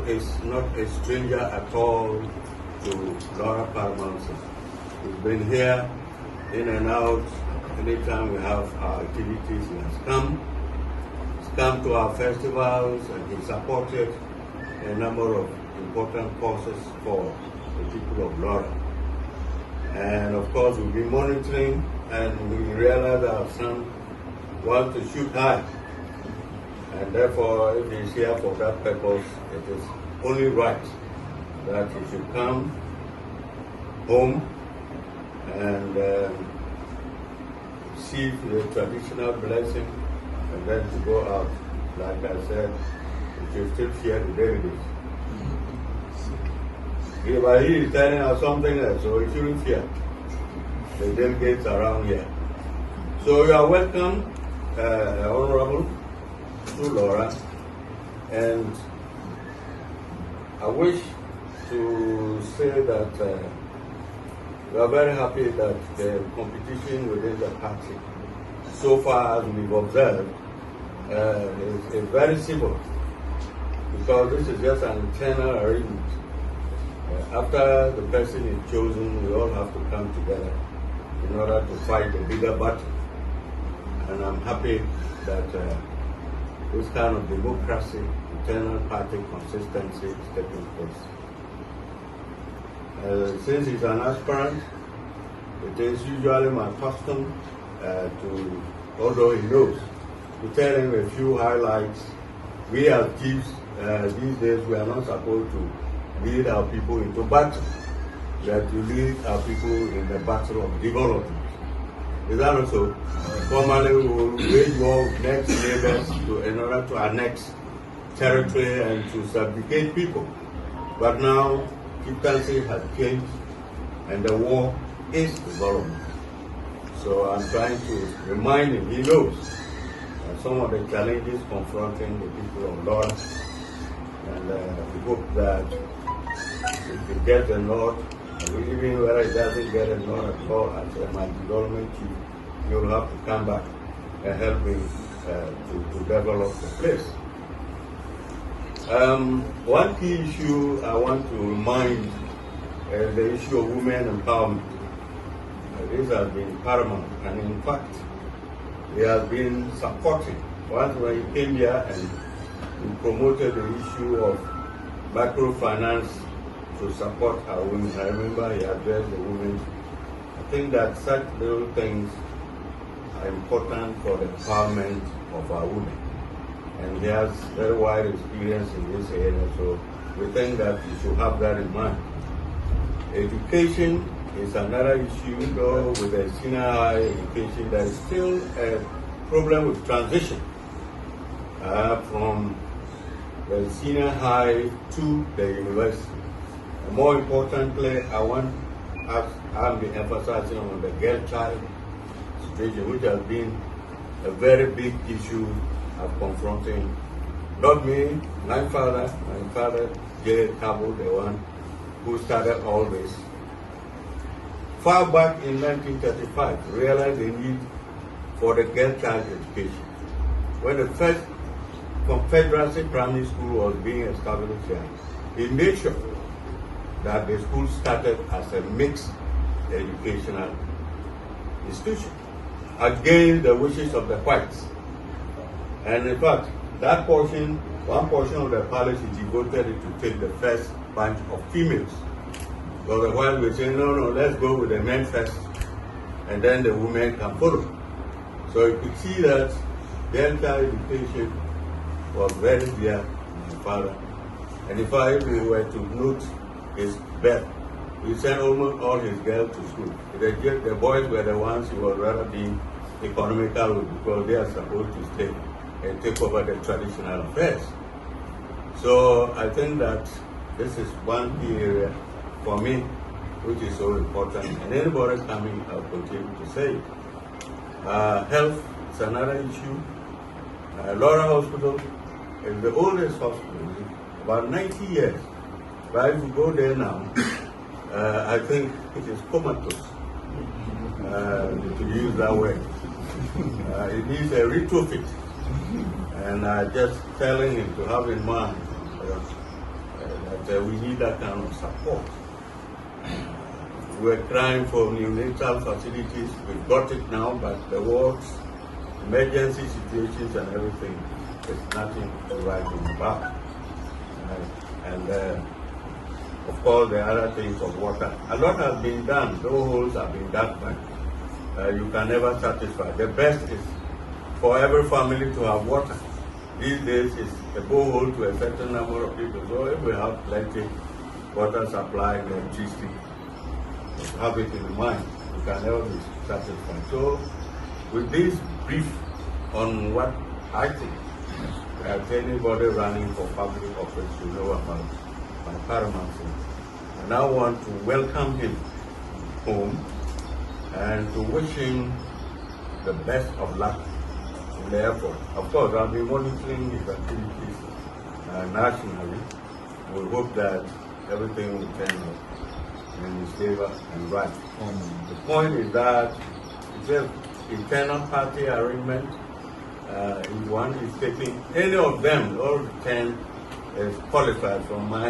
is not a stranger at all to Lawra Paramount. He's been here in and out. Anytime we have our activities, he has come. He's come to our festivals and he supported a number of important causes for the people of Lawra. And of course, we've been monitoring and we realize that our son wants to shoot high. And therefore, if he's here for that purpose, it is only right that he should come home and receive the traditional blessing and then to go out. Like I said, we should still share the Delegates. But he is telling us something else, so we shouldn't fear the Delegates around here. So you are welcome, Honorable, to Lawra, and I wish to say that we are very happy that the competition within the party, so far as we've observed, is very civil, because this is just an internal arrangement. After the person is chosen, we all have to come together in order to fight a bigger battle. And I'm happy that this kind of democracy, internal party consistency is taking place. Since he's an aspirant, it is usually my custom to, although he knows, to tell him a few highlights. We as chiefs, these days, we are not supposed to lead our people into battle. We have to lead our people in the battle of development. Is that also? Formerly, we will wage war with next neighbors in order to annex territory and to subjugate people. But now, chieftaincy has changed and the war is development. So I'm trying to remind him, he knows some of the challenges confronting the people of Lawra. And we hope that if he gets a nod, even whether he doesn't get a nod at all as my development chief, he will have to come back and help me to develop the place. One key issue I want to remind is the issue of women empowerment. This has been paramount, and in fact, he has been supporting. Once when he came here and we promoted the issue of microfinance to support our women. I remember he addressed the women. I think that such little things are important for the empowerment of our women. And he has very wide experience in this area, so we think that we should have that in mind. Education is another issue, though with the senior high education, there is still a problem with transition from the senior high to the university. And more importantly, I'll be emphasizing on the girl child situation, which has been a very big issue of confronting not me, my father, J. Kabo'S, the one who started all this. Far back in 1935, realized the need for the girl child education. When the first Confederacy Primary School was being established here, he made sure that the school started as a mixed educational institution against the wishes of the whites. And in fact, that portion, one portion of the palace is devoted to take the first bunch of females. So the whites were saying, no, let's go with the men first, and then the women can follow. So you could see that girl child education was very dear to my father. And if we were to note his birth, he sent almost all his girls to school. The boys were the ones he was rather being economical with, because they are supposed to stay and take over the traditional affairs. So I think that this is one key area for me, which is so important. And anybody coming, I'll continue to say it. Health is another issue. Lawra Hospital is the oldest hospital, about 90 years. But if you go there now, I think it is comatose, to use that word. It needs a retrofit. And just telling him to have in mind that we need that kind of support. We're crying for neonatal facilities. We've got it now, but the wards, emergency situations and everything, there's nothing to write about. Of course, the other things of water. A lot has been done. Those holes have been dug, but you can never satisfy. The best is for every family to have water. These days, it's a borehole to a certain number of people. So if we have plenty water supply and electricity, have it in mind, you can never be satisfied. So with this brief on what I think, as anybody running for public office should know about my paramount thing. And I want to welcome him home and to wish him the best of luck in the airport. Of course, I'll be monitoring his activities nationally. We hope that everything will turn out in his favor and right. The point is that it's an internal party arrangement. If one is taking any of them, all the 10 is qualified from my